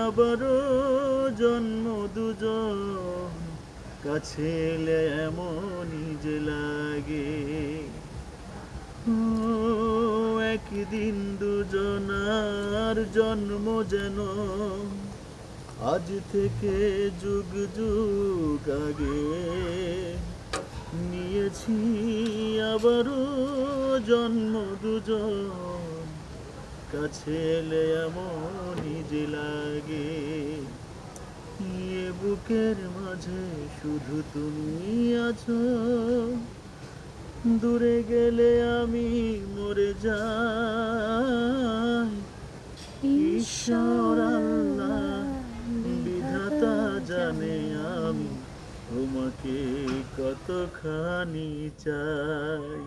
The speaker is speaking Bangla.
আবারও জন্ম দুজন, কাছে এলে এমনই যে লাগে। ও একদিন দুজনার জন্ম যেন আজ থেকে যুগ যুগ আগে। নিয়েছি আবারও জন্ম দুজন, কাছে এলে এমনই যে লাগে। এ বুকের মাঝে শুধু তুমি আছো, দূরে গেলে আমি মরে যাই। ঈশ্বর আল্লাহ বিধাতা জানে আমি তোমাকে কতখানি চাই।